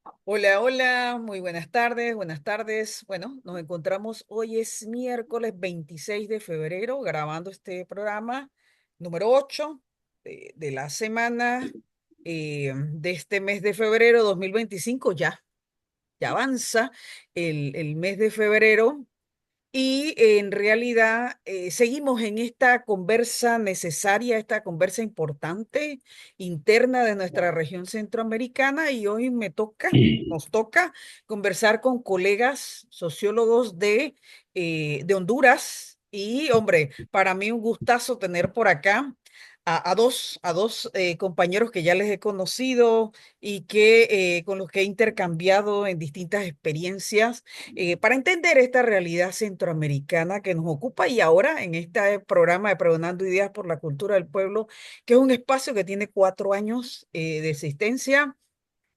Hola, hola, muy buenas tardes, buenas tardes. Bueno, nos encontramos hoy es miércoles 26 de febrero grabando este programa número 8 de la semana de este mes de febrero 2025. Ya avanza el mes de febrero. Y en realidad seguimos en esta conversa necesaria, esta conversa importante interna de nuestra región centroamericana y hoy nos toca conversar con colegas sociólogos de Honduras y hombre, para mí un gustazo tener por acá a dos compañeros que ya les he conocido y con los que he intercambiado en distintas experiencias para entender esta realidad centroamericana que nos ocupa y ahora en este programa de Pregonando Ideas por la Cultura del Pueblo, que es un espacio que tiene 4 años de existencia,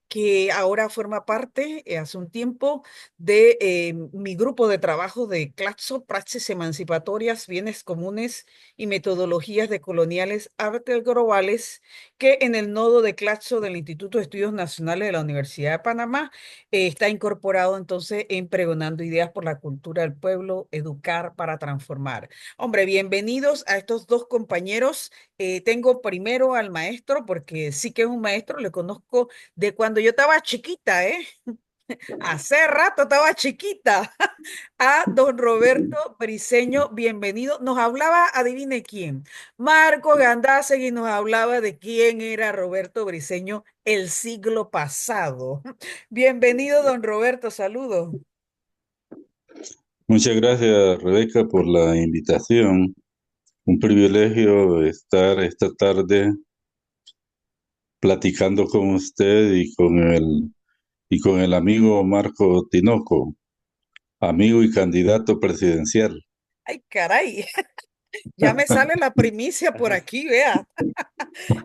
que ahora forma parte hace un tiempo de mi grupo de trabajo de CLACSO, Praxis Emancipatorias, Bienes Comunes y Metodologías Decoloniales Artes Globales, que en el nodo de CLACSO del Instituto de Estudios Nacionales de la Universidad de Panamá está incorporado entonces en Pregonando Ideas por la Cultura del Pueblo, Educar para Transformar. Hombre, bienvenidos a estos dos compañeros. Tengo primero al maestro, porque sí que es un maestro, le conozco de cuando yo estaba chiquita, ¿eh? Hace rato estaba chiquita. A don Roberto Briceño, bienvenido. Nos hablaba, adivine quién, Marco Gandásegui nos hablaba de quién era Roberto Briceño el siglo pasado. Bienvenido, don Roberto, saludos. Muchas gracias, Rebeca, por la invitación. Un privilegio estar esta tarde platicando con usted y con el amigo Marco Tinoco, amigo y candidato presidencial. Ay, caray, ya me sale la primicia por aquí, vea.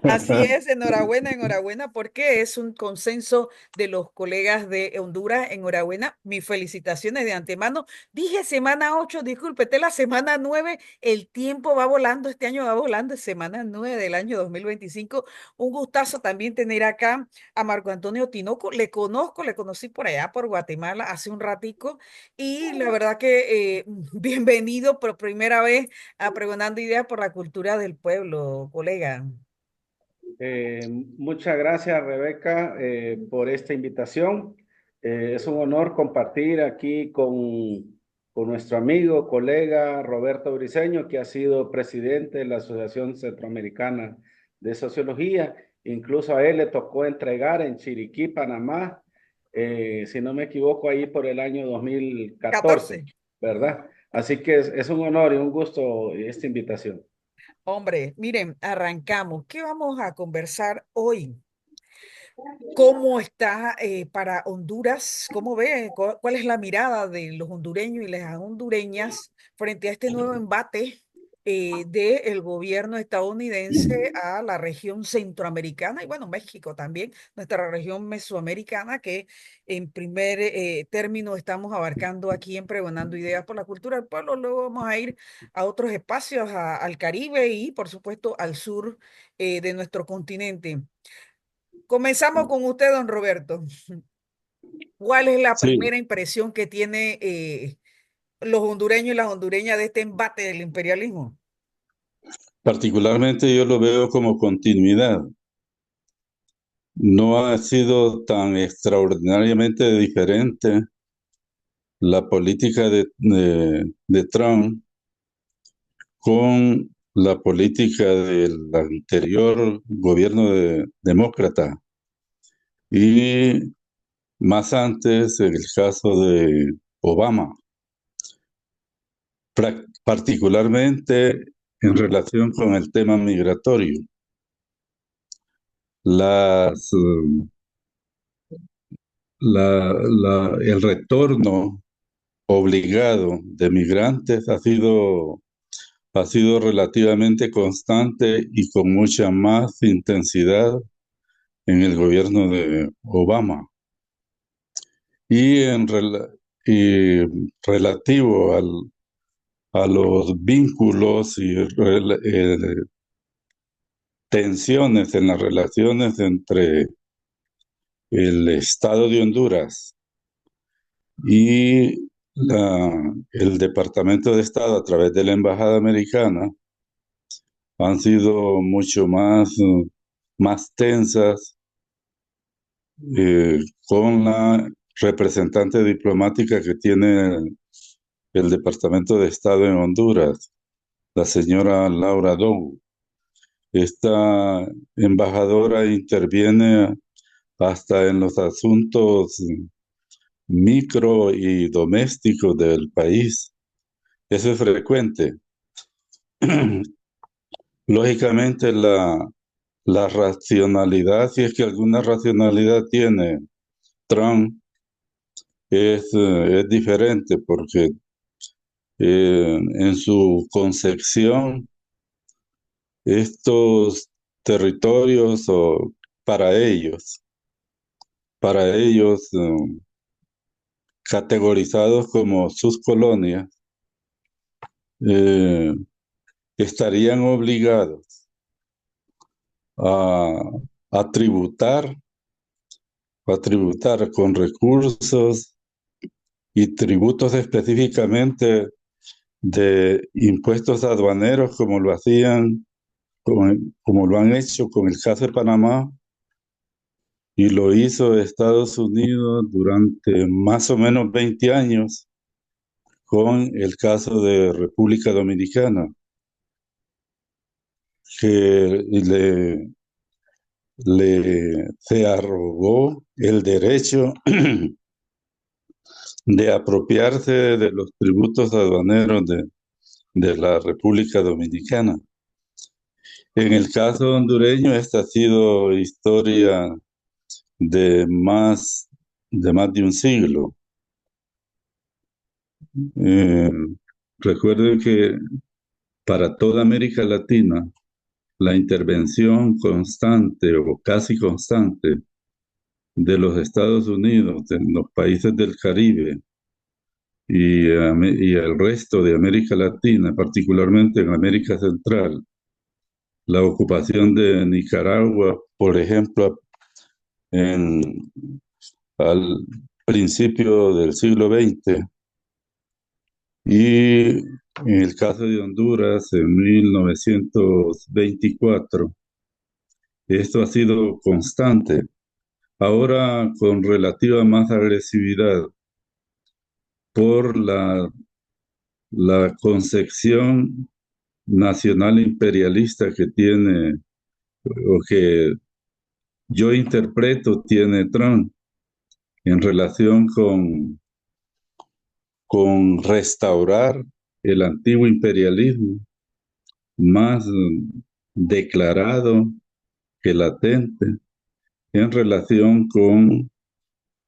Así es, enhorabuena, enhorabuena, porque es un consenso de los colegas de Honduras. Enhorabuena, mis felicitaciones de antemano. Dije semana 8, discúlpete, la semana 9. El tiempo va volando, este año va volando, es semana 9 del año 2025. Un gustazo también tener acá a Marco Antonio Tinoco. Le conocí por allá, por Guatemala, hace un ratico, y la verdad que bienvenido por primera vez a Pregonando Ideas por la Cultura del Pueblo, colega. Muchas gracias, Rebeca, por esta invitación. Es un honor compartir aquí con nuestro amigo, colega Roberto Briceño, que ha sido presidente de la Asociación Centroamericana de Sociología. Incluso a él le tocó entregar en Chiriquí, Panamá, si no me equivoco, ahí por el año 2014, 14. ¿verdad? Así que es un honor y un gusto esta invitación. Hombre, miren, arrancamos. ¿Qué vamos a conversar hoy? ¿Cómo está para Honduras? ¿Cómo ve? ¿Cuál es la mirada de los hondureños y las hondureñas frente a este nuevo embate del gobierno estadounidense a la región centroamericana y bueno, México también, nuestra región mesoamericana que en primer término estamos abarcando aquí en Pregonando Ideas por la Cultura del Pueblo, luego vamos a ir a otros espacios, al Caribe y por supuesto al sur de nuestro continente. Comenzamos con usted, don Roberto. ¿Cuál es la Sí, primera impresión que tiene los hondureños y las hondureñas de este embate del imperialismo? particularmente yo lo veo como continuidad. No ha sido tan extraordinariamente diferente la política de Trump con la política del anterior gobierno demócrata y más antes el caso de Obama, particularmente en relación con el tema migratorio. Las, el retorno obligado de migrantes ha sido relativamente constante y con mucha más intensidad en el gobierno de Obama. Y relativo a los vínculos y tensiones en las relaciones entre el Estado de Honduras y el Departamento de Estado a través de la Embajada Americana han sido mucho más tensas con la representante diplomática que tiene el Departamento de Estado en Honduras, la señora Laura Dou. Esta embajadora interviene hasta en los asuntos micro y domésticos del país. Eso es frecuente. Lógicamente, la racionalidad, si es que alguna racionalidad tiene Trump, es diferente porque en su concepción, estos territorios o para ellos, para ellos categorizados como sus colonias, eh, estarían obligados a, a tributar, a tributar con recursos y tributos específicamente de impuestos aduaneros como lo hacían, como lo han hecho con el caso de Panamá y lo hizo Estados Unidos durante más o menos 20 años con el caso de República Dominicana, que se arrogó el derecho de apropiarse de los tributos aduaneros de la República Dominicana. En el caso hondureño, esta ha sido historia de más de un siglo. Eh, Recuerden que para toda América Latina, la intervención constante o casi constante de los Estados Unidos en los países del Caribe y el resto de América Latina, particularmente en América Central, la ocupación de Nicaragua, por ejemplo, en, al principio del siglo XX, y en el caso de Honduras en 1924, esto ha sido constante, ahora con relativa más agresividad por la concepción nacional imperialista que tiene o que yo interpreto tiene Trump en relación con restaurar el antiguo imperialismo más declarado que latente en relación con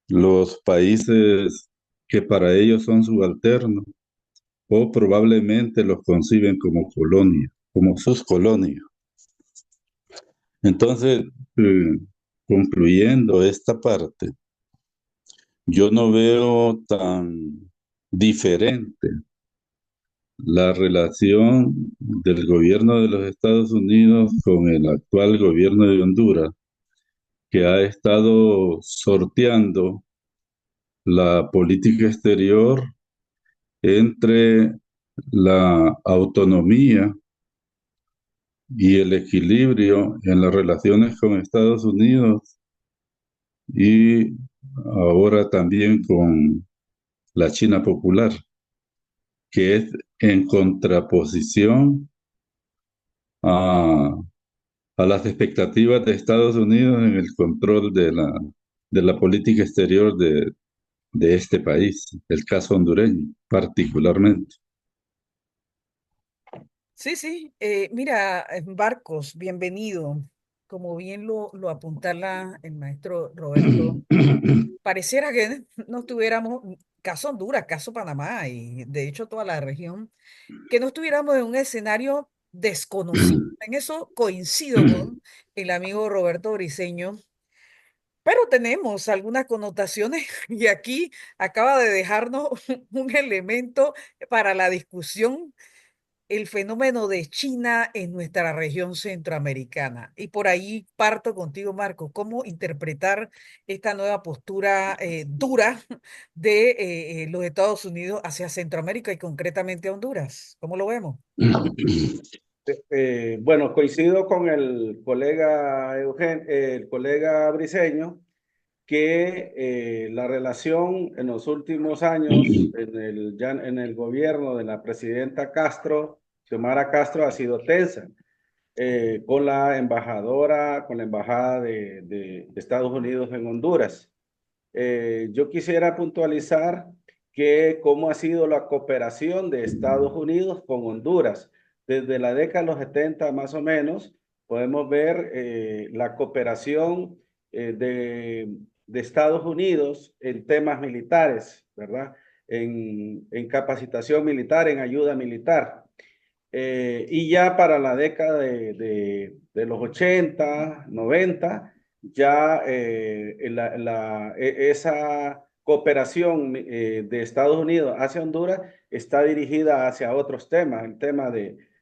los países que para ellos son subalternos o probablemente los conciben como colonias, como sus colonias. Entonces, eh, concluyendo esta parte, yo no veo tan diferente la relación del gobierno de los Estados Unidos con el actual gobierno de Honduras, que ha estado sorteando la política exterior entre la autonomía y el equilibrio en las relaciones con Estados Unidos y ahora también con la China popular, que es en contraposición a, a las expectativas de Estados Unidos en el control de la política exterior de este país, el caso hondureño particularmente. Sí, sí. Mira, Barcos, bienvenido. Como bien lo apuntala el maestro Roberto, pareciera que no estuviéramos, caso Honduras, caso Panamá y de hecho toda la región, que no estuviéramos en un escenario desconocido. En eso coincido con el amigo Roberto Briceño, pero tenemos algunas connotaciones y aquí acaba de dejarnos un elemento para la discusión el fenómeno de China en nuestra región centroamericana. Y por ahí parto contigo, Marco, ¿cómo interpretar esta nueva postura dura de los Estados Unidos hacia Centroamérica y concretamente a Honduras? ¿Cómo lo vemos? Bueno, coincido con el colega el colega Briceño, que la relación en los últimos años ya en el gobierno de la presidenta Castro, Xiomara Castro, ha sido tensa con la embajadora, con la embajada de Estados Unidos en Honduras. Yo quisiera puntualizar que cómo ha sido la cooperación de Estados Unidos con Honduras. Desde la década de los 70 más o menos, podemos ver la cooperación de Estados Unidos en temas militares, ¿verdad? En capacitación militar, en ayuda militar. Y ya para la década de los 80, 90, ya esa cooperación de Estados Unidos hacia Honduras está dirigida hacia otros temas, el temas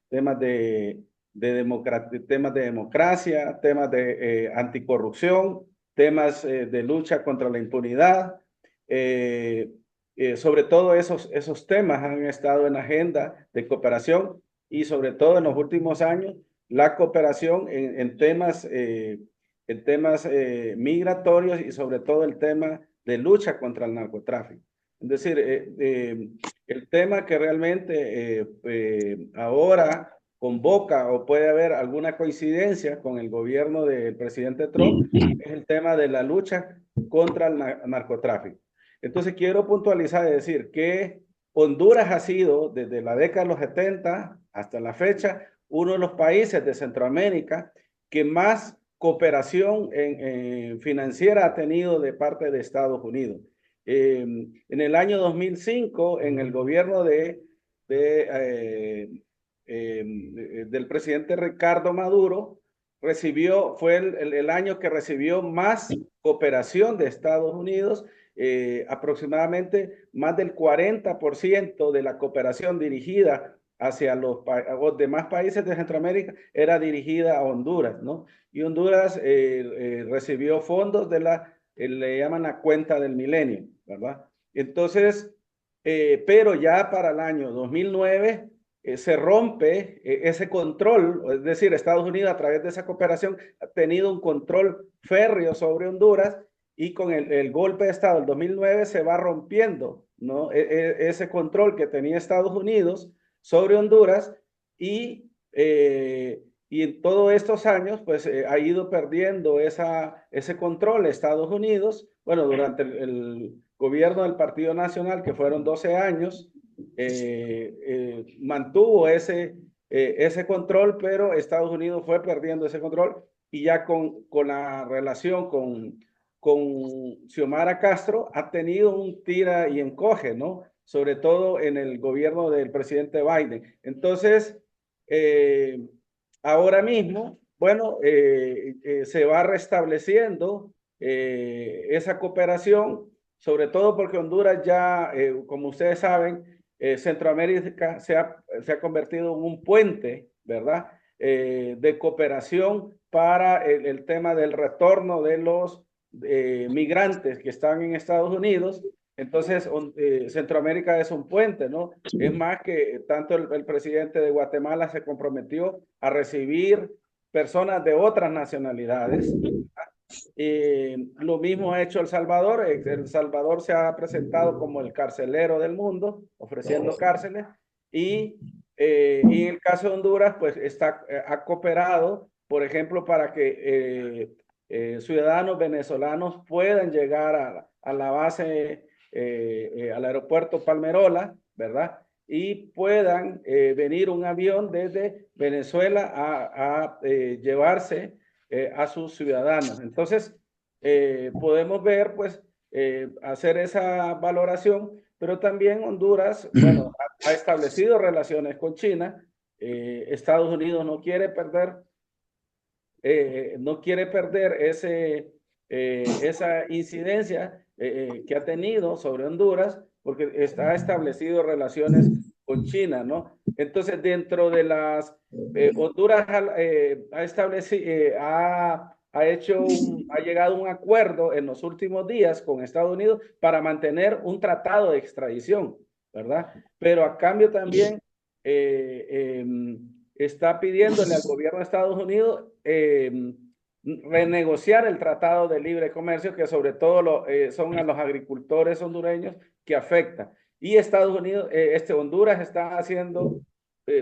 temas de democracia, temas de anticorrupción, temas de lucha contra la impunidad. Sobre todo esos temas han estado en la agenda de cooperación y sobre todo en los últimos años la cooperación en temas migratorios y sobre todo el tema de lucha contra el narcotráfico. Es decir, el tema que realmente ahora convoca o puede haber alguna coincidencia con el gobierno del presidente Trump es el tema de la lucha contra el narcotráfico. Entonces quiero puntualizar y decir que Honduras ha sido desde la década de los 70 hasta la fecha uno de los países de Centroamérica que más cooperación financiera ha tenido de parte de Estados Unidos. En el año 2005, en el gobierno del presidente Ricardo Maduro, fue el año que recibió más cooperación de Estados Unidos. Aproximadamente más del 40% de la cooperación dirigida hacia los demás países de Centroamérica era dirigida a Honduras, ¿no? Y Honduras recibió fondos le llaman la cuenta del milenio, ¿verdad? Entonces, pero ya para el año 2009 se rompe ese control, es decir, Estados Unidos a través de esa cooperación ha tenido un control férreo sobre Honduras y con el golpe de Estado del 2009 se va rompiendo, ¿no? Ese control que tenía Estados Unidos sobre Honduras y en todos estos años pues ha ido perdiendo ese control Estados Unidos. Bueno, durante el gobierno del Partido Nacional, que fueron 12 años, mantuvo ese control, pero Estados Unidos fue perdiendo ese control y ya con la relación con Xiomara Castro ha tenido un tira y encoge, ¿no? Sobre todo en el gobierno del presidente Biden. Entonces, ahora mismo, bueno, se va restableciendo esa cooperación, sobre todo porque Honduras ya, como ustedes saben, Centroamérica se ha convertido en un puente, ¿verdad? De cooperación para el tema del retorno de los migrantes que están en Estados Unidos. Entonces, Centroamérica es un puente, ¿no? Es más que tanto el presidente de Guatemala se comprometió a recibir personas de otras nacionalidades. Lo mismo ha hecho El Salvador. El Salvador se ha presentado como el carcelero del mundo, ofreciendo cárceles. Y en el caso de Honduras, pues ha cooperado, por ejemplo, para que ciudadanos venezolanos puedan llegar a la base, al aeropuerto Palmerola, ¿verdad? Y puedan venir un avión desde Venezuela a llevarse a sus ciudadanos. Entonces, podemos ver, pues, hacer esa valoración, pero también Honduras, bueno, ha establecido relaciones con China. Estados Unidos no quiere perder esa incidencia que ha tenido sobre Honduras, porque está establecido relaciones con China, ¿no? Entonces, dentro de las, Honduras ha establecido, ha llegado a un acuerdo en los últimos días con Estados Unidos para mantener un tratado de extradición, ¿verdad? Pero a cambio también está pidiéndole al gobierno de Estados Unidos renegociar el tratado de libre comercio, que sobre todo son a los agricultores hondureños que afecta. Y Estados Unidos, Honduras está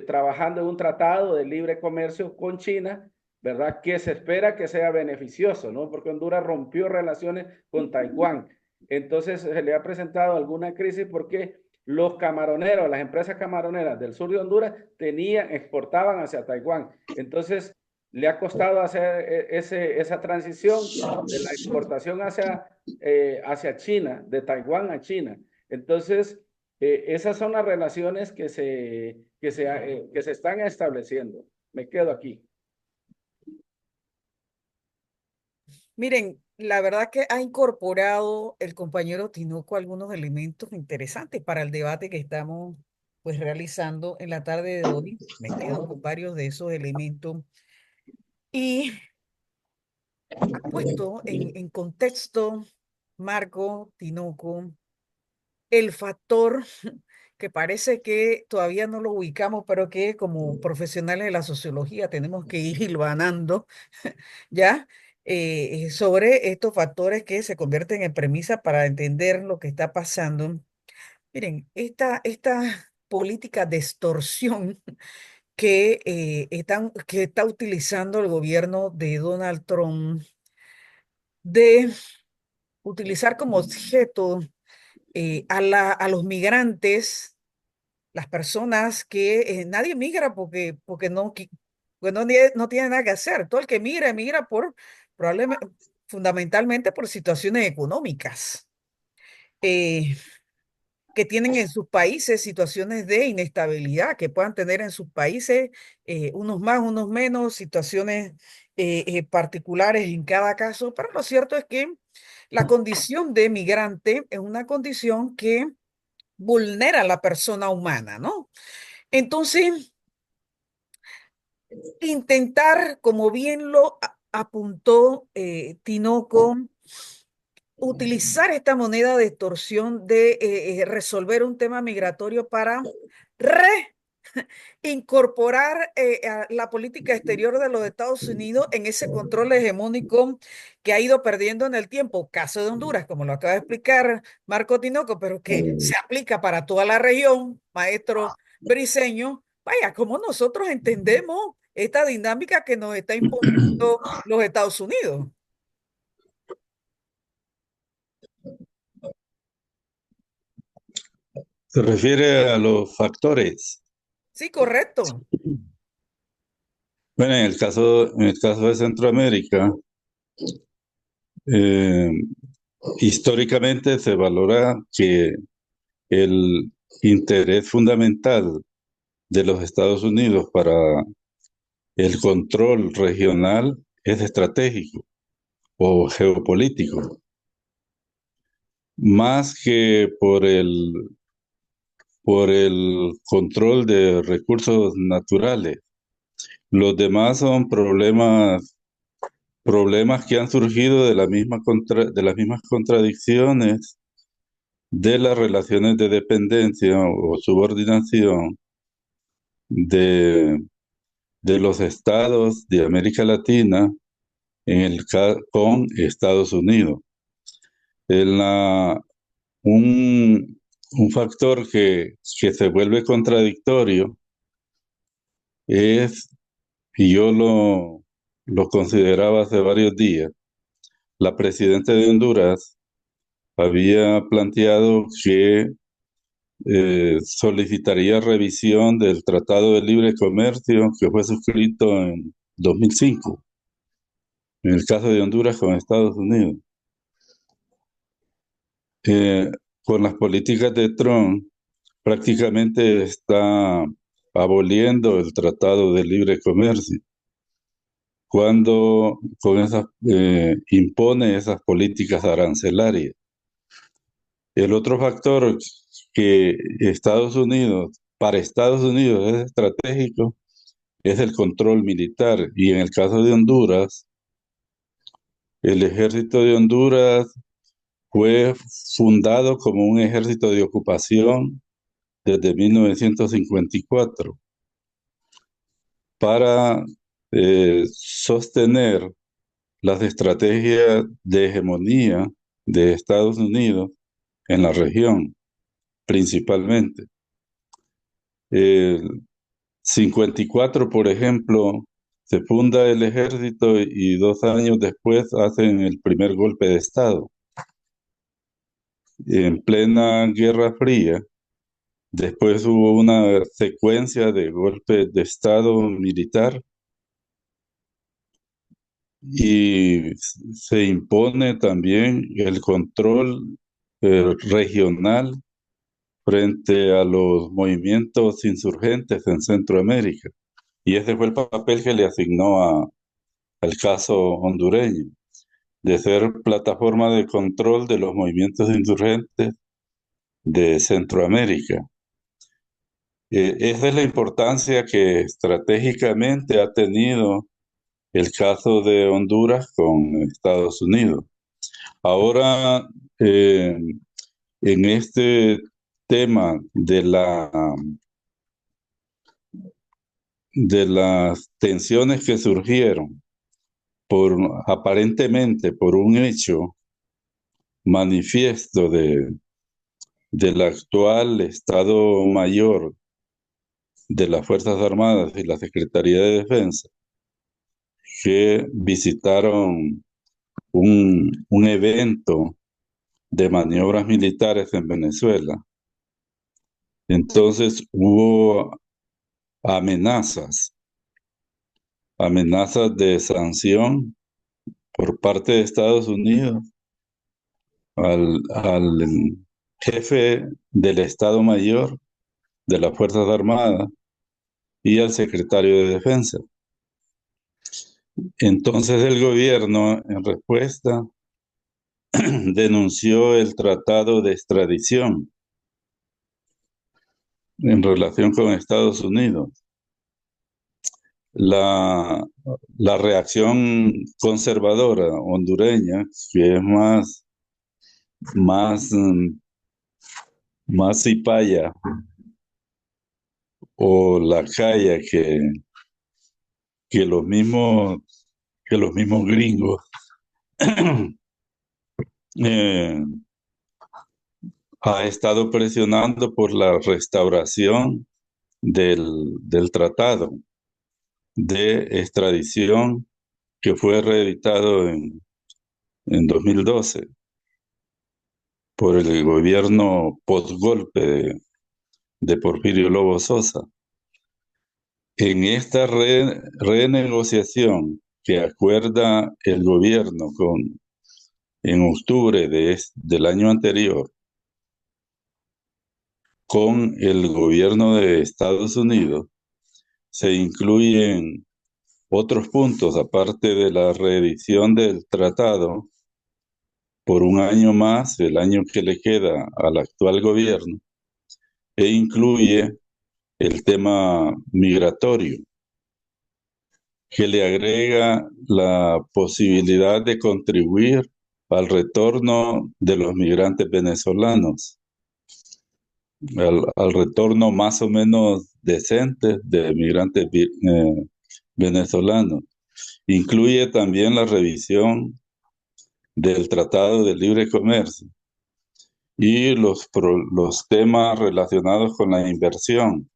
trabajando en un tratado de libre comercio con China, ¿verdad? Que se espera que sea beneficioso, ¿no? Porque Honduras rompió relaciones con Taiwán. Entonces se le ha presentado alguna crisis porque los camaroneros, las empresas camaroneras del sur de Honduras exportaban hacia Taiwán. Entonces le ha costado hacer esa transición de la exportación hacia China, de Taiwán a China. Entonces, esas son las relaciones que se están estableciendo. Me quedo aquí. Miren, la verdad que ha incorporado el compañero Tinoco algunos elementos interesantes para el debate que estamos pues realizando en la tarde de hoy. Me quedo con varios de esos elementos y ha puesto en contexto, Marco Tinoco, el factor que parece que todavía no lo ubicamos, pero que como profesionales de la sociología tenemos que ir hilvanando, ¿ya? Sobre estos factores que se convierten en premisa para entender lo que está pasando. Miren, esta política de extorsión que está utilizando el gobierno de Donald Trump, de utilizar como objeto a los migrantes, las personas que nadie migra porque pues no tiene nada que hacer. Todo el que migra, migra probablemente, fundamentalmente por situaciones económicas, eh, que tienen en sus países situaciones de inestabilidad, que puedan tener en sus países unos más, unos menos, situaciones particulares en cada caso. Pero lo cierto es que la condición de migrante es una condición que vulnera a la persona humana, ¿no? Entonces, intentar, como bien lo apuntó Tinoco, utilizar esta moneda de extorsión de resolver un tema migratorio para reincorporar a la política exterior de los Estados Unidos en ese control hegemónico que ha ido perdiendo en el tiempo. Caso de Honduras, como lo acaba de explicar Marco Tinoco, pero que se aplica para toda la región, maestro Briceño. Vaya, como nosotros entendemos esta dinámica que nos está imponiendo los Estados Unidos. Se refiere a los factores. Sí, correcto. Bueno, en el caso de Centroamérica, eh, históricamente se valora que el interés fundamental de los Estados Unidos para el control regional es estratégico o geopolítico, más que por el control de recursos naturales. Los demás son problemas que han surgido de de las mismas contradicciones de las relaciones de dependencia o subordinación de, de los estados de América Latina con Estados Unidos. En un factor que se vuelve contradictorio es, y yo lo consideraba hace varios días, la presidenta de Honduras había planteado que solicitaría revisión del Tratado de Libre Comercio que fue suscrito en 2005, en el caso de Honduras con Estados Unidos. Eh, con las políticas de Trump, prácticamente está aboliendo el Tratado de Libre Comercio, cuando impone esas políticas arancelarias. El otro factor que Estados Unidos para Estados Unidos es estratégico es el control militar. Y en el caso de Honduras, el ejército de Honduras fue fundado como un ejército de ocupación desde 1954 para sostener las estrategias de hegemonía de Estados Unidos en la región, principalmente. El 54, por ejemplo, se funda el ejército y 2 años después hacen el primer golpe de Estado. En plena Guerra Fría, después hubo una secuencia de golpes de Estado militar y se impone también el control regional frente a los movimientos insurgentes en Centroamérica. Y ese fue el papel que le asignó al caso hondureño, de ser plataforma de control de los movimientos insurgentes de Centroamérica. Esa es la importancia que estratégicamente ha tenido el caso de Honduras con Estados Unidos. Ahora, en este tema de las tensiones que surgieron aparentemente por un hecho manifiesto del actual Estado Mayor de las Fuerzas Armadas y la Secretaría de Defensa, que visitaron un evento de maniobras militares en Venezuela. Entonces hubo amenazas, amenazas de sanción por parte de Estados Unidos al jefe del Estado Mayor de las Fuerzas Armadas y al secretario de Defensa. Entonces el gobierno, en respuesta, denunció el tratado de extradición en relación con Estados Unidos. La, la reacción conservadora hondureña, que es más, más cipaya o la calla que los mismos, que los mismos gringos, eh, ha estado presionando por la restauración del tratado de extradición que fue reeditado en 2012 por el gobierno postgolpe de Porfirio Lobo Sosa. En esta renegociación que acuerda el gobierno en octubre del año anterior con el gobierno de Estados Unidos, se incluyen otros puntos, aparte de la reedición del tratado, por un año más, el año que le queda al actual gobierno, e incluye el tema migratorio, que le agrega la posibilidad de contribuir al retorno de los migrantes venezolanos, al retorno más o menos decente de migrantes venezolanos. Incluye también la revisión del Tratado de Libre Comercio y los temas relacionados con la inversión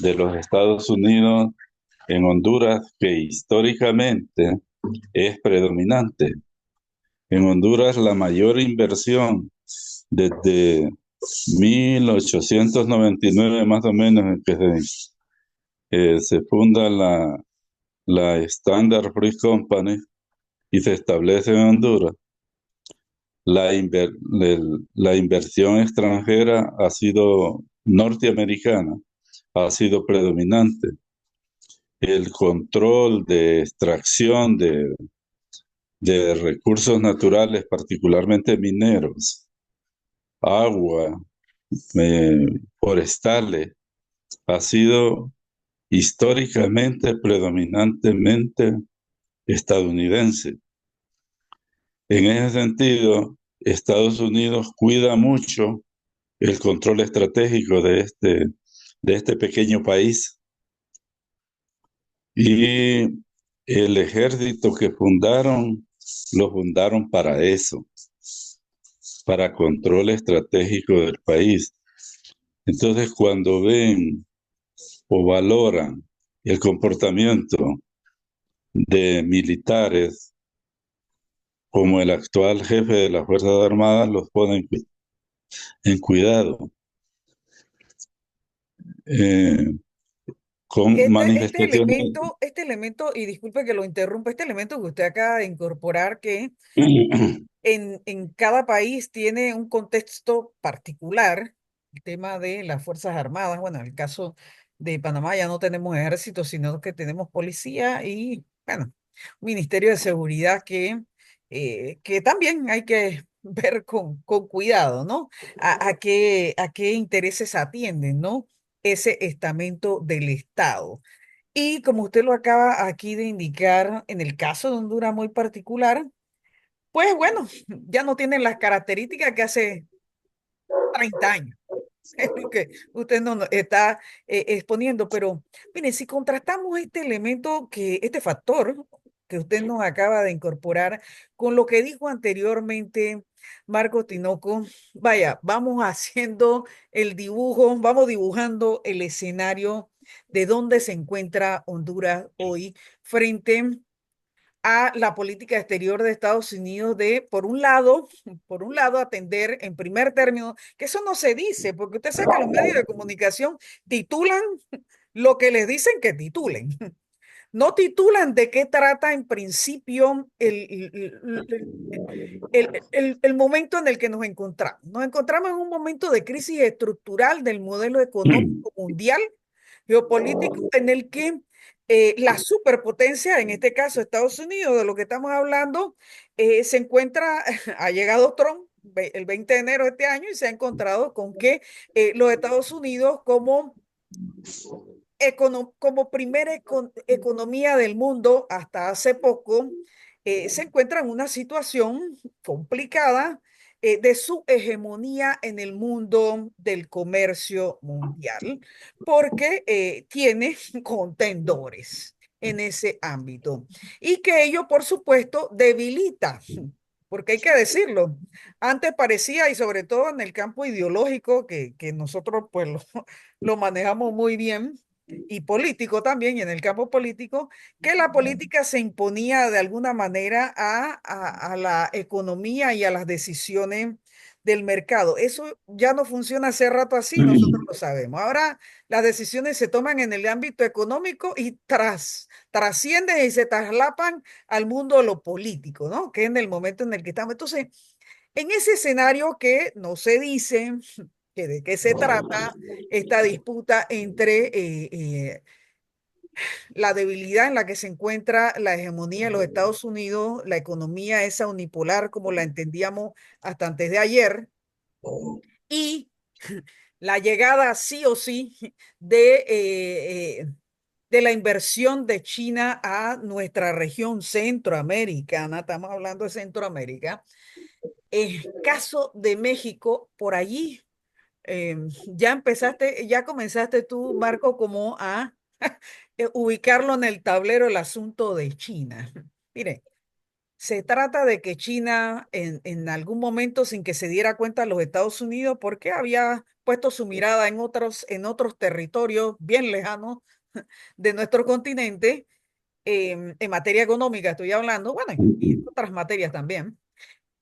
de los Estados Unidos en Honduras, que históricamente es predominante. En Honduras la mayor inversión desde 1899 más o menos, en que se funda la Standard Fruit Company y se establece en Honduras. La inversión extranjera ha sido norteamericana, ha sido predominante. El control de extracción de recursos naturales, particularmente mineros, agua, forestales, ha sido históricamente, predominantemente estadounidense. En ese sentido, Estados Unidos cuida mucho el control estratégico de este pequeño país y el ejército que fundaron, lo fundaron para eso, para control estratégico del país. Entonces, cuando ven o valoran el comportamiento de militares como el actual jefe de las Fuerzas Armadas, los ponen en cuidado, eh, con manifestaciones. Este elemento, y disculpe que lo interrumpa, este elemento que usted acaba de incorporar, que en cada país tiene un contexto particular, el tema de las Fuerzas Armadas. Bueno, en el caso de Panamá ya no tenemos ejército, sino que tenemos policía y, bueno, un Ministerio de Seguridad que también hay que ver con cuidado, ¿no? A qué intereses atienden, ¿no? Ese estamento del Estado. Y como usted lo acaba aquí de indicar, en el caso de Honduras muy particular, pues bueno, ya no tienen las características que hace 30 años. Es lo que usted no está exponiendo, pero mire, si contrastamos este elemento, este factor que usted nos acaba de incorporar con lo que dijo anteriormente Marco Tinoco, vaya, vamos haciendo el dibujo, vamos dibujando el escenario de dónde se encuentra Honduras hoy frente a la política exterior de Estados Unidos de, por un lado, atender en primer término, que eso no se dice, porque usted sabe que los medios de comunicación titulan lo que les dicen que titulen. No titulan de qué trata en principio el momento en el que nos encontramos. Nos encontramos en un momento de crisis estructural del modelo económico mundial, geopolítico, en el que la superpotencia, en este caso Estados Unidos, de lo que estamos hablando, se encuentra, ha llegado Trump el 20 de enero de este año y se ha encontrado con que los Estados Unidos como como primera economía del mundo hasta hace poco, se encuentra en una situación complicada de su hegemonía en el mundo del comercio mundial, porque tiene contendores en ese ámbito y que ello, por supuesto, debilita. Porque hay que decirlo, antes parecía, y sobre todo en el campo ideológico, que nosotros pues lo manejamos muy bien, y político también, y en el campo político, que la política se imponía de alguna manera a la economía y a las decisiones del mercado. Eso ya no funciona hace rato así, nosotros lo sabemos. Ahora las decisiones se toman en el ámbito económico y trascienden y se traslapan al mundo de lo político, ¿no? Que es en el momento en el que estamos. Entonces, en ese escenario que no se dice que de qué se trata esta disputa entre la debilidad en la que se encuentra la hegemonía de los Estados Unidos, la economía esa unipolar como la entendíamos hasta antes de ayer, y la llegada sí o sí de la inversión de China a nuestra región centroamericana, estamos hablando de Centroamérica. El caso de México, por allí ya comenzaste tú, Marco, como a ubicarlo en el tablero el asunto de China. Mire, se trata de que China en algún momento, sin que se diera cuenta los Estados Unidos, porque había puesto su mirada en otros territorios bien lejanos de nuestro continente, en materia económica estoy hablando, bueno, y en otras materias también.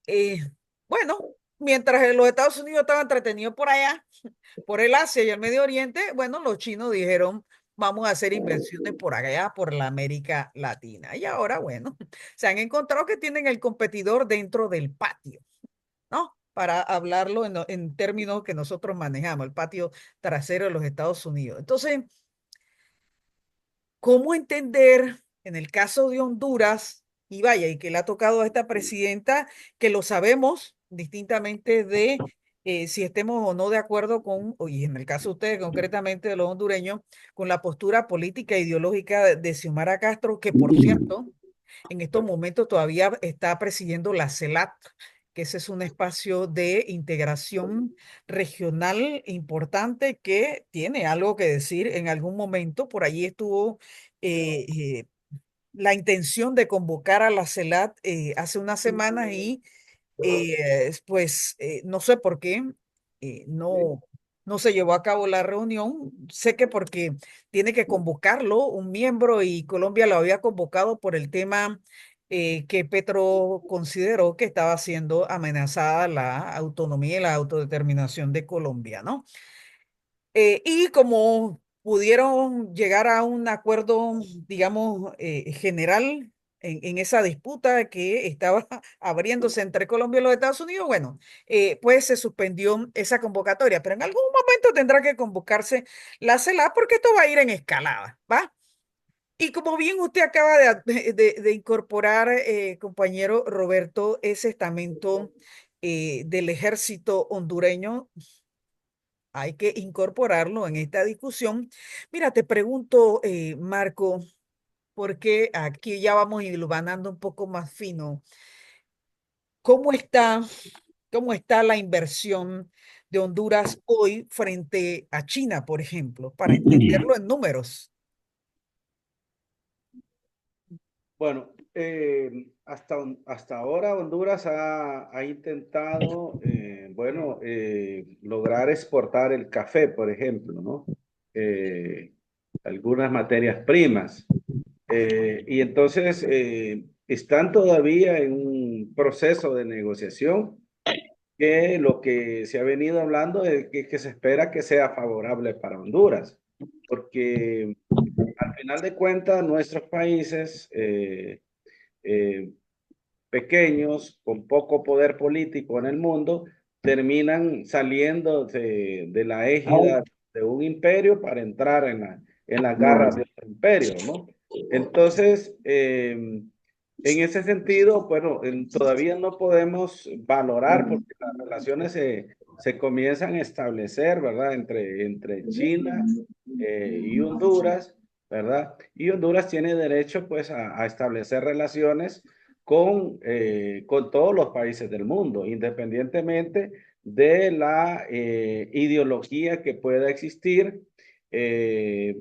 Eh, bueno, mientras los Estados Unidos estaban entretenidos por allá, por el Asia y el Medio Oriente, bueno, los chinos dijeron, vamos a hacer inversiones por allá, por la América Latina. Y ahora, bueno, se han encontrado que tienen el competidor dentro del patio, ¿no? Para hablarlo en términos que nosotros manejamos, el patio trasero de los Estados Unidos. Entonces, ¿cómo entender en el caso de Honduras, y vaya, y que le ha tocado a esta presidenta, que lo sabemos distintamente de si estemos o no de acuerdo con, y en el caso de ustedes concretamente de los hondureños, con la postura política e ideológica de Xiomara Castro, que por cierto, en estos momentos todavía está presidiendo la CELAC, que ese es un espacio de integración regional importante que tiene algo que decir en algún momento. Por allí estuvo eh, eh, la intención de convocar a la CELAC hace unas semanas y pues no sé por qué no se llevó a cabo la reunión. Sé que porque tiene que convocarlo un miembro y Colombia lo había convocado por el tema que Petro consideró que estaba siendo amenazada la autonomía y la autodeterminación de Colombia, ¿no? Y como pudieron llegar a un acuerdo, digamos, general en esa disputa que estaba abriéndose entre Colombia y los Estados Unidos, bueno, pues se suspendió esa convocatoria, pero en algún momento tendrá que convocarse la CELAC porque esto va a ir en escalada, ¿va? Y como bien usted acaba de incorporar, compañero Roberto, ese estamento del ejército hondureño, hay que incorporarlo en esta discusión. Mira, te pregunto, Marco, porque aquí ya vamos hilvanando un poco más fino, ¿cómo está, cómo está la inversión de Honduras hoy frente a China, por ejemplo, para entenderlo en números? Bueno, hasta ahora Honduras ha intentado, bueno, lograr exportar el café, por ejemplo, ¿no? Eh, Algunas materias primas. Y entonces están todavía en un proceso de negociación que lo que se ha venido hablando es que se espera que sea favorable para Honduras, porque al final de cuentas nuestros países eh, pequeños, con poco poder político en el mundo, terminan saliendo de la égida de un imperio para entrar en las garras de otro imperio, ¿no? Entonces, en ese sentido, bueno, todavía no podemos valorar porque las relaciones se comienzan a establecer, ¿verdad? Entre China y Honduras, ¿verdad? Y Honduras tiene derecho, pues, a establecer relaciones con todos los países del mundo, independientemente de la ideología que pueda existir eh,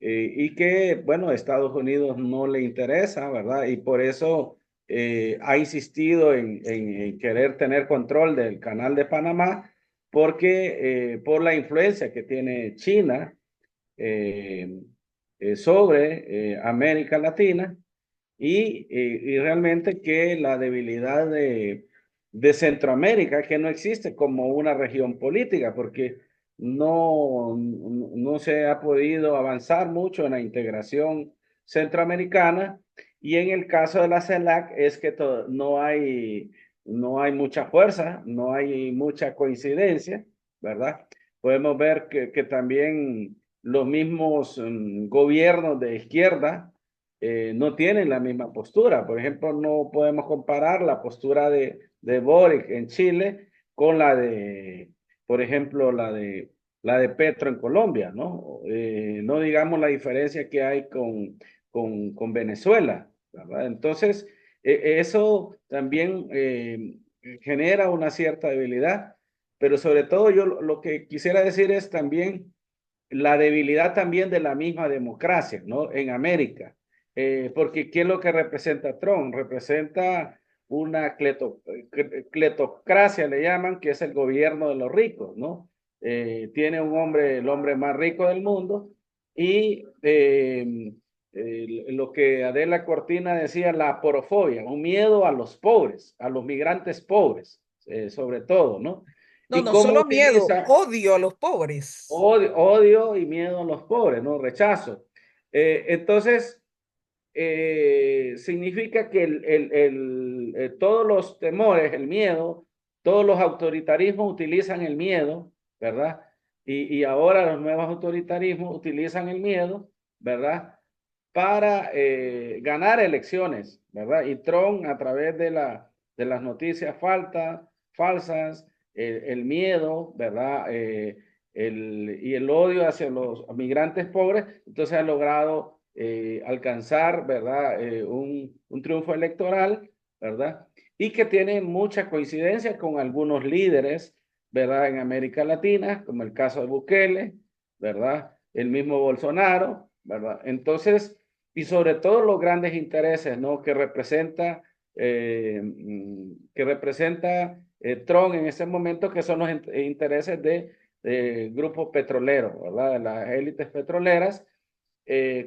y que, bueno, a Estados Unidos no le interesa, ¿verdad? Y por eso ha insistido en querer tener control del canal de Panamá, porque por la influencia que tiene China eh, sobre América Latina y realmente que la debilidad de Centroamérica, que no existe como una región política, porque no se ha podido avanzar mucho en la integración centroamericana, y en el caso de la CELAC es que no hay mucha fuerza, no hay mucha coincidencia, ¿verdad? Podemos ver que también los mismos gobiernos de izquierda no tienen la misma postura. Por ejemplo, no podemos comparar la postura de Boric en Chile con por ejemplo, la de Petro en Colombia, ¿no? No digamos la diferencia que hay con Venezuela, ¿verdad? Entonces, eso también genera una cierta debilidad, pero sobre todo yo lo que quisiera decir es también la debilidad también de la misma democracia, ¿no? En América. Porque ¿qué es lo que representa Trump? Representa una cletocracia, le llaman, que es el gobierno de los ricos, ¿no? Tiene un hombre, el hombre más rico del mundo, y lo que Adela Cortina decía, la porofobia, un miedo a los pobres, a los migrantes pobres, sobre todo, ¿no? No, Y no cómo solo miedo, utiliza odio a los pobres. odio y miedo a los pobres, ¿no? Rechazo. Entonces, significa que todos los temores, el miedo, todos los autoritarismos utilizan el miedo, ¿verdad? Y ahora los nuevos autoritarismos utilizan el miedo, ¿verdad? Para ganar elecciones, ¿verdad? Y Trump, a través de las noticias falsas, el miedo, ¿verdad? Y el odio hacia los migrantes pobres, entonces ha logrado alcanzar, ¿verdad? Un triunfo electoral, ¿verdad? Y que tiene mucha coincidencia con algunos líderes, ¿verdad? En América Latina, como el caso de Bukele, ¿verdad? El mismo Bolsonaro, ¿verdad? Entonces, y sobre todo los grandes intereses, ¿no? Que representa Trump en ese momento, que son los intereses de grupos petroleros, ¿verdad? De las élites petroleras,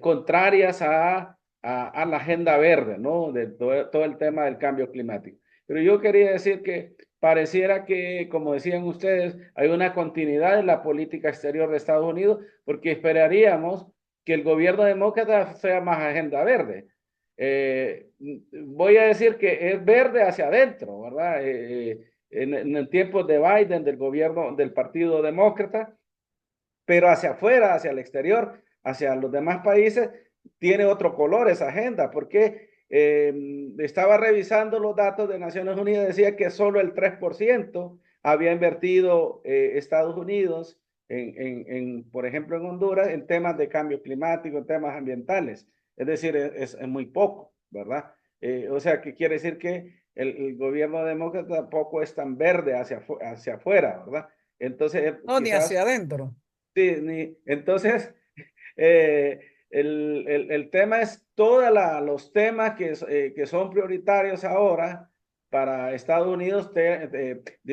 contrarias a la agenda verde, ¿no? De todo el tema del cambio climático. Pero yo quería decir que pareciera que, como decían ustedes, hay una continuidad en la política exterior de Estados Unidos, porque esperaríamos que el gobierno demócrata sea más agenda verde. Voy a decir que es verde hacia adentro, ¿verdad? En el tiempo de Biden, del gobierno del Partido Demócrata, pero hacia afuera, hacia el exterior, hacia los demás países, tiene otro color esa agenda, porque estaba revisando los datos de Naciones Unidas, decía que solo el 3% había invertido Estados Unidos, por ejemplo, en Honduras, en temas de cambio climático, en temas ambientales. Es decir, es muy poco, ¿verdad? O sea, que quiere decir que el gobierno demócrata tampoco es tan verde hacia afuera, ¿verdad? Entonces, No, ni quizás hacia adentro. sí, entonces, eh, el tema es todos los temas que son prioritarios ahora para Estados Unidos.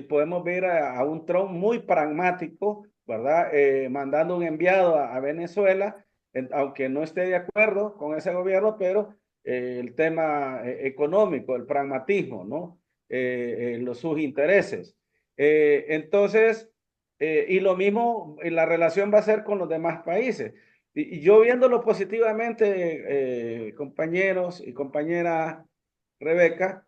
Podemos ver a un Trump muy pragmático, ¿verdad? Mandando un enviado a Venezuela, aunque no esté de acuerdo con ese gobierno, pero el tema económico, el pragmatismo, ¿no? Sus intereses. Entonces, y lo mismo, la relación va a ser con los demás países. Y yo viéndolo positivamente, compañeros y compañera Rebeca,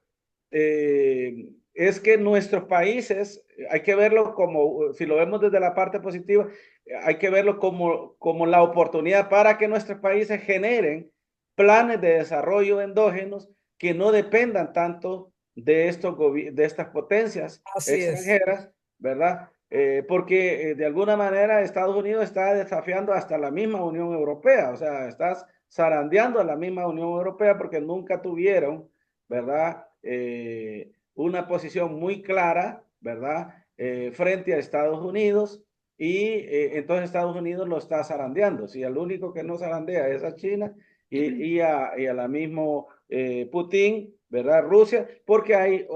es que nuestros países, hay que verlo como, si lo vemos desde la parte positiva, hay que verlo como la oportunidad para que nuestros países generen planes de desarrollo endógenos que no dependan tanto de estas potencias Así es. extranjeras, ¿verdad? Porque de alguna manera Estados Unidos está desafiando hasta la misma Unión Europea, o sea, estás zarandeando a la misma Unión Europea porque nunca tuvieron, ¿verdad? Una posición muy clara, ¿verdad? Frente a Estados Unidos y entonces Estados Unidos lo está zarandeando. Si el único que no zarandea es a China y a la mismo Putin, ¿verdad? Rusia, porque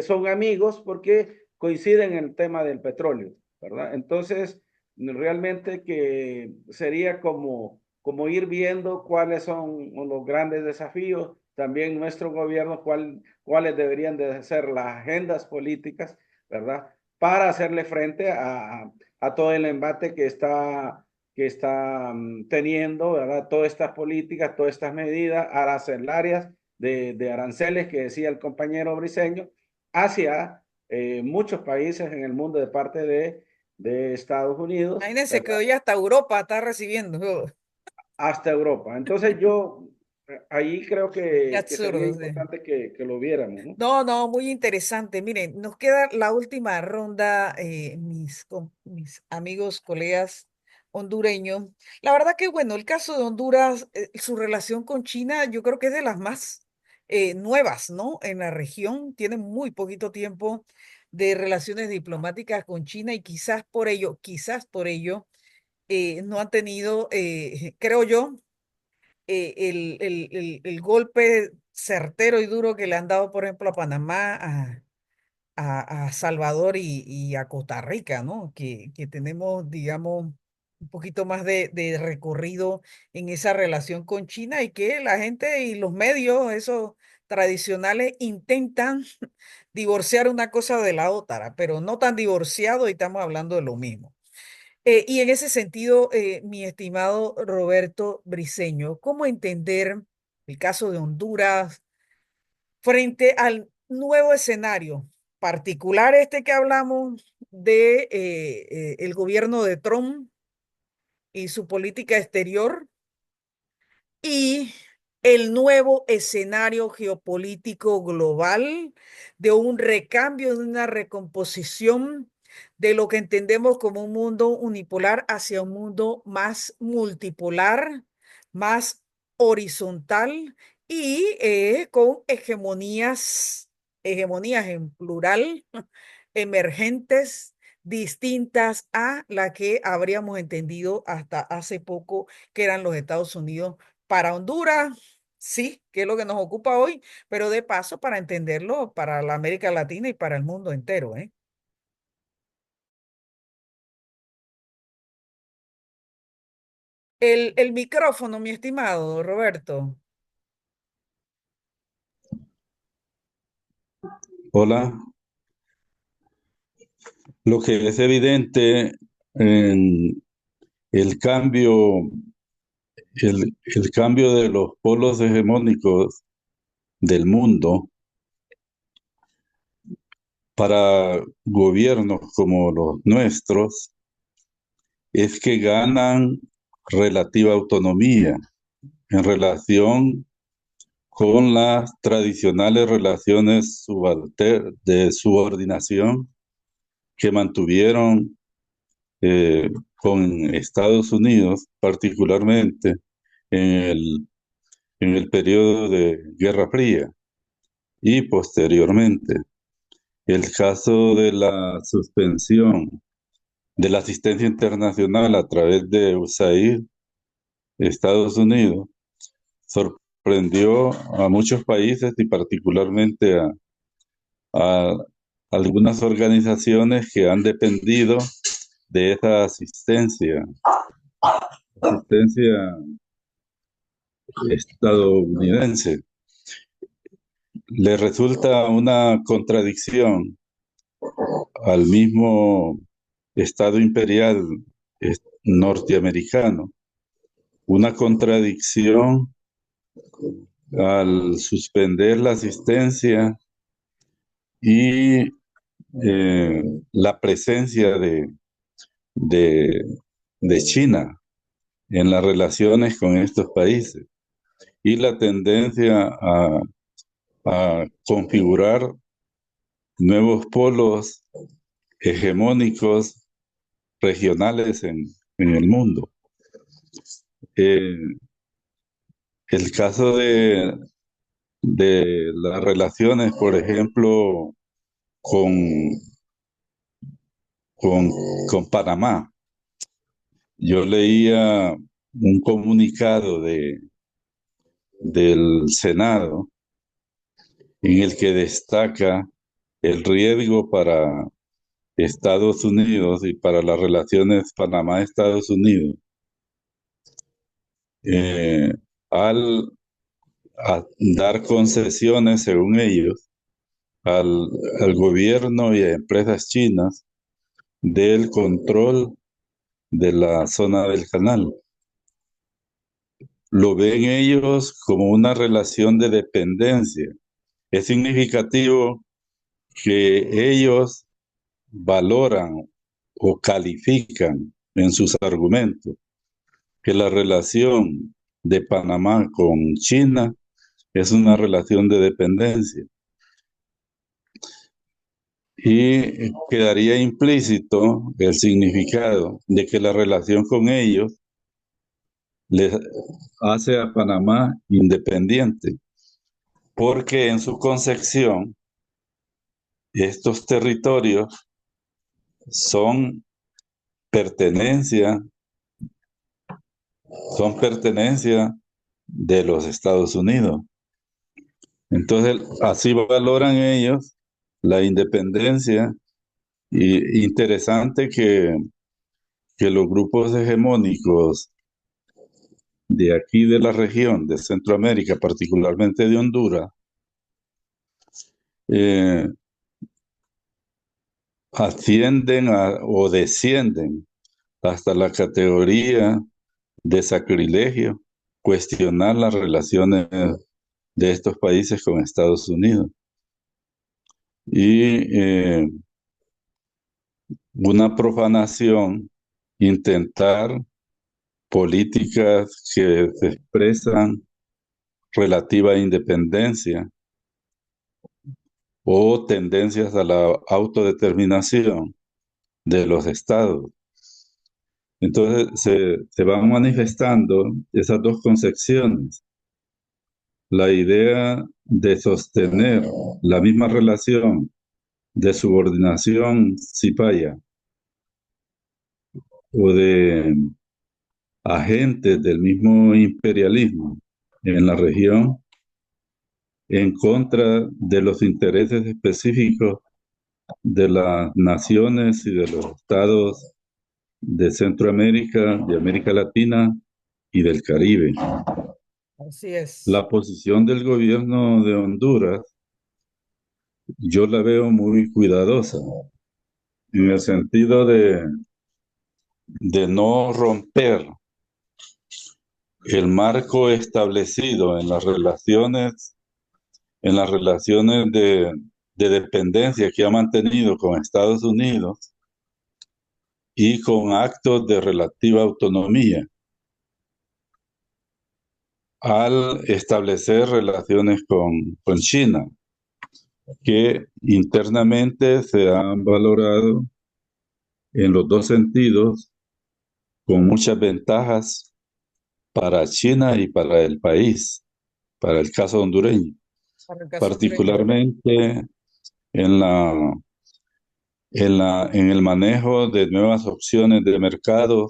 son amigos, porque coinciden en el tema del petróleo, ¿verdad? Entonces, realmente que sería como ir viendo cuáles son los grandes desafíos, también nuestro gobierno, cuáles deberían de ser las agendas políticas, ¿verdad? Para hacerle frente a todo el embate que está teniendo, ¿verdad? Todas estas políticas, todas estas medidas arancelarias de aranceles que decía el compañero Briceño, hacia muchos países en el mundo de parte de Estados Unidos, Imagínense que ¿verdad? hoy hasta Europa está recibiendo. Hasta Europa. Entonces yo ahí creo Qué que sería absurdo, sí. importante que lo viéramos, ¿no? No, no, muy interesante. Miren, nos queda la última ronda, mis amigos, colegas hondureños. La verdad que, bueno, el caso de Honduras, su relación con China, yo creo que es de las más nuevas, ¿no? En la región, tiene muy poquito tiempo de relaciones diplomáticas con China y quizás por ello, no han tenido, creo yo, el golpe certero y duro que le han dado, por ejemplo, a Panamá, a Salvador y a Costa Rica, ¿no? Que tenemos, digamos, un poquito más de recorrido en esa relación con China y que la gente y los medios, esos tradicionales, intentan divorciar una cosa de la otra, pero no tan divorciado y estamos hablando de lo mismo. Y en ese sentido, mi estimado Roberto Briceño, ¿cómo entender el caso de Honduras frente al nuevo escenario particular este que hablamos de el gobierno de Trump y su política exterior y el nuevo escenario geopolítico global, de un recambio, de una recomposición de lo que entendemos como un mundo unipolar hacia un mundo más multipolar, más horizontal y con hegemonías en plural, emergentes, distintas a la que habríamos entendido hasta hace poco, que eran los Estados Unidos para Honduras. Sí, que es lo que nos ocupa hoy, pero de paso para entenderlo para la América Latina y para el mundo entero, ¿eh? El micrófono, mi estimado Roberto. Hola. Lo que es evidente en el cambio, el cambio de los polos hegemónicos del mundo para gobiernos como los nuestros es que ganan relativa autonomía en relación con las tradicionales relaciones de subordinación que mantuvieron con Estados Unidos, particularmente en en el periodo de Guerra Fría y posteriormente. El caso de la suspensión de la asistencia internacional a través de USAID, Estados Unidos, sorprendió a muchos países y particularmente a algunas organizaciones que han dependido de esa asistencia estadounidense. Le resulta una contradicción al mismo Estado imperial norteamericano, una contradicción al suspender la asistencia y la presencia de, de China en las relaciones con estos países y la tendencia a configurar nuevos polos hegemónicos regionales en el mundo. Eh, el caso de las relaciones, por ejemplo, con, con, con Panamá. Yo leía un comunicado del Senado en el que destaca el riesgo para Estados Unidos y para las relaciones Panamá-Estados Unidos eh, al dar concesiones, según ellos, al, al gobierno y a empresas chinas del control de la zona del canal. Lo ven ellos como una relación de dependencia. Es significativo que ellos valoran o califican en sus argumentos que la relación de Panamá con China es una relación de dependencia y quedaría implícito el significado de que la relación con ellos les hace a Panamá independiente, porque en su concepción estos territorios son pertenencia, son pertenencia de los Estados Unidos. Entonces, así valoran ellos la independencia y interesante que los grupos hegemónicos de aquí de la región, de Centroamérica, particularmente de Honduras, eh, o descienden hasta la categoría de sacrilegio, cuestionar las relaciones de estos países con Estados Unidos. Y una profanación, intentar políticas que se expresan relativa independencia o tendencias a la autodeterminación de los estados. Entonces se van manifestando esas dos concepciones. La idea de sostener la misma relación de subordinación cipaya o de agentes del mismo imperialismo en la región en contra de los intereses específicos de las naciones y de los estados de Centroamérica, de América Latina y del Caribe. Así es. La posición del gobierno de Honduras yo la veo muy cuidadosa, en el sentido de no romper el marco establecido en las relaciones de dependencia que ha mantenido con Estados Unidos y con actos de relativa autonomía al establecer relaciones con China, que internamente se han valorado en los dos sentidos con muchas ventajas para China y para el país, para el caso hondureño, Para el caso hondureño. particularmente en en el manejo de nuevas opciones de mercado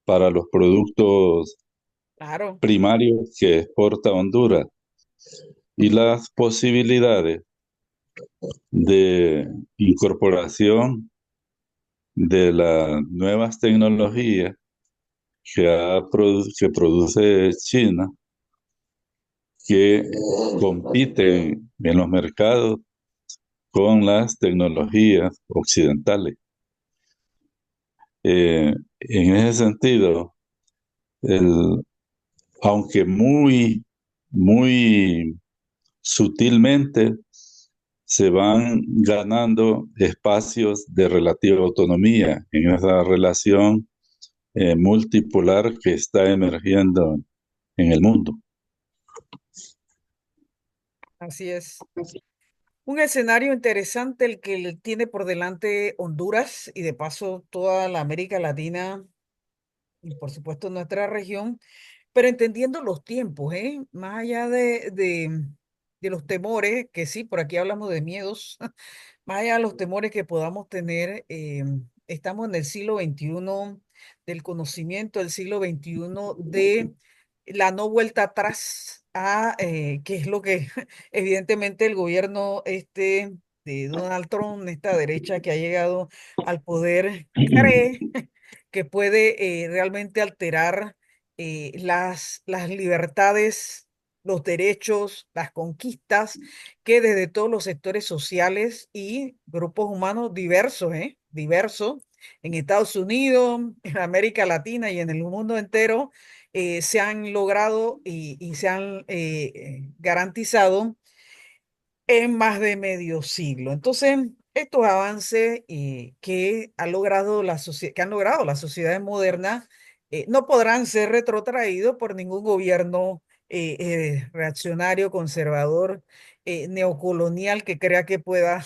para los productos Claro. primarios que exporta Honduras y las posibilidades de incorporación de las nuevas tecnologías que produce China, que compiten en los mercados con las tecnologías occidentales. En ese sentido, el, aunque muy sutilmente, se van ganando espacios de relativa autonomía en esa relación multipolar que está emergiendo en el mundo. Así es. Un escenario interesante el que le tiene por delante Honduras y de paso toda la América Latina y por supuesto nuestra región, pero entendiendo los tiempos, ¿eh? Más allá de los temores, que sí, por aquí hablamos de miedos, más allá de los temores que podamos tener, estamos en el siglo XXI del conocimiento, el siglo XXI de la no vuelta atrás a qué es lo que evidentemente el gobierno este de Donald Trump, esta derecha que ha llegado al poder, cree que puede realmente alterar las libertades, los derechos, las conquistas que desde todos los sectores sociales y grupos humanos diversos, diversos, en Estados Unidos, en América Latina y en el mundo entero, se han logrado y se han garantizado en más de medio siglo. Entonces, estos avances que ha logrado que han logrado las sociedades modernas no podrán ser retrotraídos por ningún gobierno reaccionario, conservador, neocolonial que crea que pueda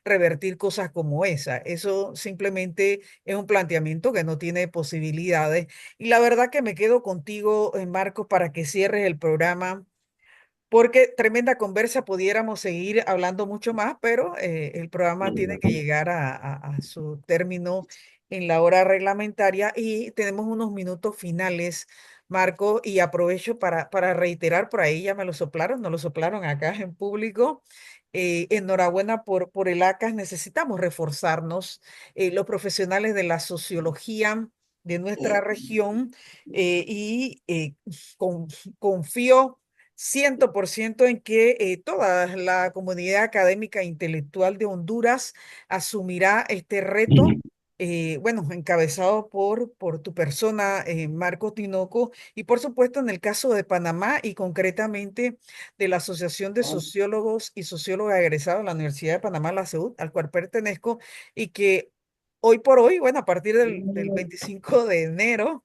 revertir cosas como esa. Eso simplemente es un planteamiento que no tiene posibilidades. Y la verdad que me quedo contigo, Marcos, para que cierres el programa porque tremenda conversa, pudiéramos seguir hablando mucho más, pero el programa tiene que llegar a su término en la hora reglamentaria y tenemos unos minutos finales, Marco, y aprovecho para reiterar, por ahí ya me lo soplaron, no lo soplaron acá en público. Enhorabuena por el ACAS, necesitamos reforzarnos, los profesionales de la sociología de nuestra región y confío 100% en que toda la comunidad académica e intelectual de Honduras asumirá este reto, bueno, encabezado por tu persona, Marco Tinoco, y por supuesto en el caso de Panamá y concretamente de la Asociación de Sociólogos y Sociólogas egresados de la Universidad de Panamá, la CEUD, al cual pertenezco, y que hoy por hoy, bueno, a partir del 25 de enero,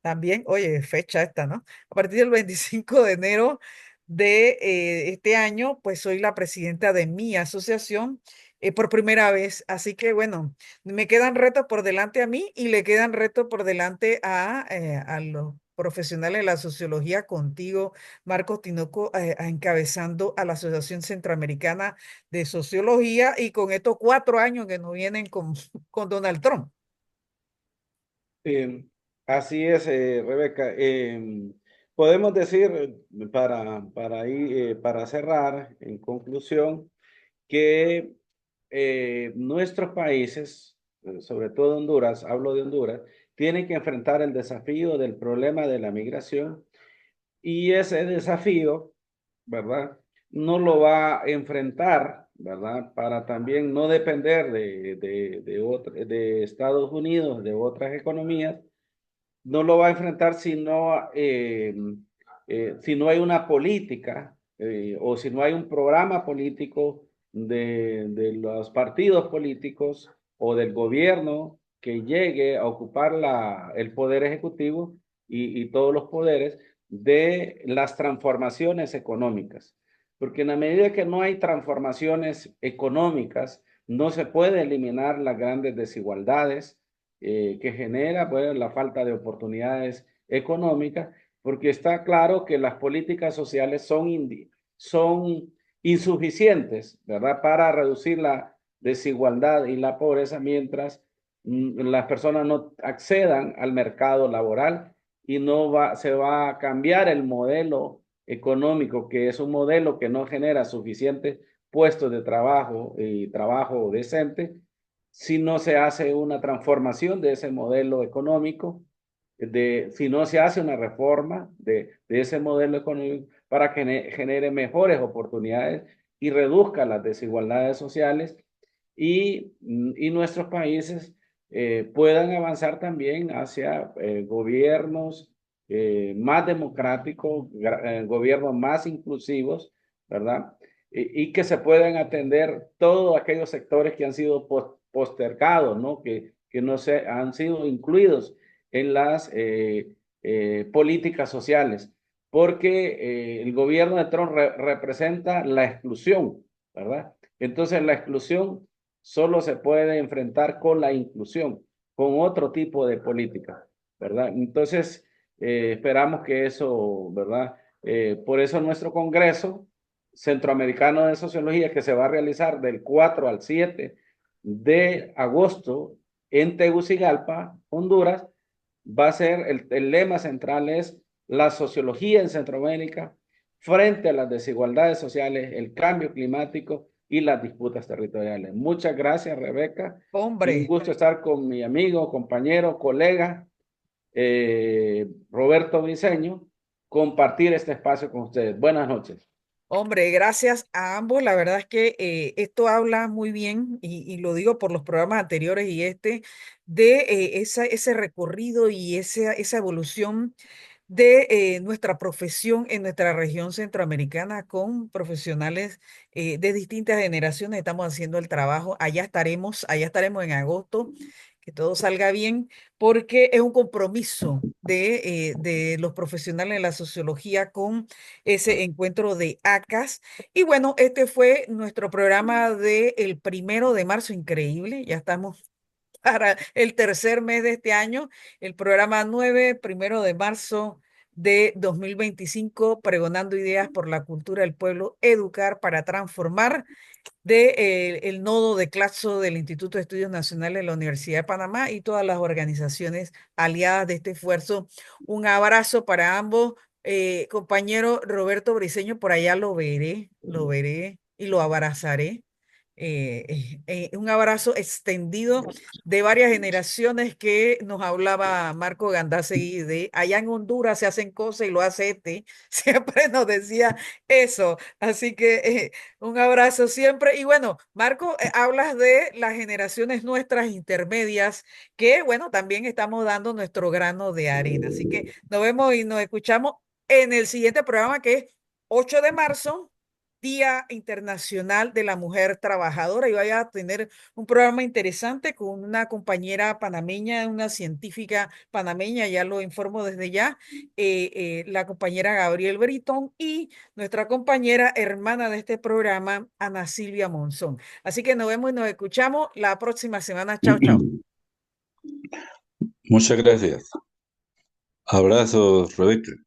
También, oye, fecha esta, ¿no? A partir del 25 de enero de este año, pues soy la presidenta de mi asociación por primera vez. Así que bueno, me quedan retos por delante a mí y le quedan retos por delante a los profesionales de la sociología contigo, Marcos Tinoco, encabezando a la Asociación Centroamericana de Sociología y con estos 4 años que nos vienen con Donald Trump. Eh, Así es, Rebeca. Podemos decir, para cerrar, en conclusión, que nuestros países, sobre todo Honduras, hablo de Honduras, tienen que enfrentar el desafío del problema de la migración y ese desafío, ¿verdad? No lo va a enfrentar, ¿verdad? Para también no depender de Estados Unidos, de otras economías, no lo va a enfrentar si no hay una política o si no hay un programa político de los partidos políticos o del gobierno que llegue a ocupar el poder ejecutivo y todos los poderes de las transformaciones económicas. Porque en la medida que no hay transformaciones económicas, no se puede eliminar las grandes desigualdades, que genera pues, la falta de oportunidades económicas, porque está claro que las políticas sociales son insuficientes, ¿verdad? Para reducir la desigualdad y la pobreza mientras las personas no accedan al mercado laboral y se va a cambiar el modelo económico, que es un modelo que no genera suficientes puestos de trabajo y trabajo decente, si no se hace una transformación de ese modelo económico, si no se hace una reforma de ese modelo económico para que genere mejores oportunidades y reduzca las desigualdades sociales y nuestros países puedan avanzar también hacia gobiernos más democráticos, gobiernos más inclusivos, ¿verdad? Y que se puedan atender todos aquellos sectores que han sido postergados, ¿no? Que no se han sido incluidos en las políticas sociales, porque el gobierno de Trump representa la exclusión, ¿verdad? Entonces la exclusión solo se puede enfrentar con la inclusión, con otro tipo de política, ¿verdad? Entonces esperamos que eso, ¿verdad? Por eso nuestro Congreso Centroamericano de Sociología, que se va a realizar del 4 al 7 de agosto en Tegucigalpa, Honduras, va a ser, el lema central es la sociología en Centroamérica frente a las desigualdades sociales, el cambio climático y las disputas territoriales. Muchas gracias, Rebeca, y un Hombre. gusto estar con mi amigo, compañero, colega, Roberto Briceño, compartir este espacio con ustedes. Buenas noches. Hombre, gracias a ambos. La verdad es que esto habla muy bien, y lo digo por los programas anteriores y este, de ese recorrido y esa evolución de nuestra profesión en nuestra región centroamericana con profesionales de distintas generaciones. Estamos haciendo el trabajo. Allá estaremos en agosto. Que todo salga bien, porque es un compromiso de los profesionales de la sociología con ese encuentro de ACAS. Y bueno, este fue nuestro programa del 1 de marzo, increíble. Ya estamos para el tercer mes de este año, el programa 9, 1 de marzo de 2025, pregonando ideas por la cultura del pueblo, educar para transformar de el nodo de Claxo del Instituto de Estudios Nacionales de la Universidad de Panamá y todas las organizaciones aliadas de este esfuerzo. Un abrazo para ambos. Compañero Roberto Briceño, por allá lo veré y lo abrazaré. Un abrazo extendido de varias generaciones que nos hablaba Marco Gandásegui de allá en Honduras se hacen cosas y lo hace este. Siempre nos decía eso. Así que un abrazo siempre. Y bueno, Marco, hablas de las generaciones nuestras intermedias, que bueno, también estamos dando nuestro grano de arena. Así que nos vemos y nos escuchamos en el siguiente programa, que es 8 de marzo, Día Internacional de la Mujer Trabajadora, y vaya a tener un programa interesante con una compañera panameña, una científica panameña, ya lo informo desde ya, la compañera Gabriel Britón y nuestra compañera hermana de este programa, Ana Silvia Monzón. Así que nos vemos y nos escuchamos la próxima semana. Chao, chao. Muchas gracias. Abrazos, Rebeca.